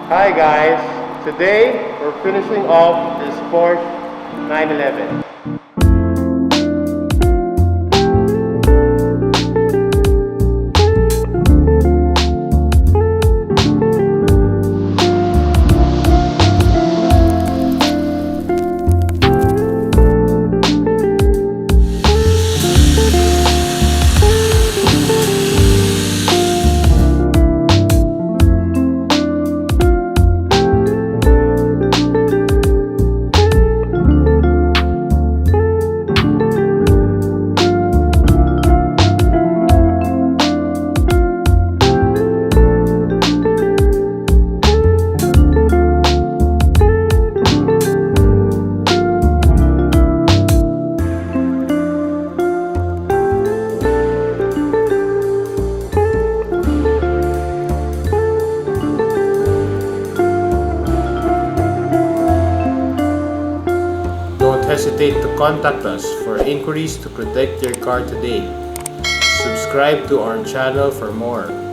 Hi guys, today we're finishing off this Porsche 911. Don't hesitate to contact us for inquiries to protect your car today. Subscribe to our channel for more.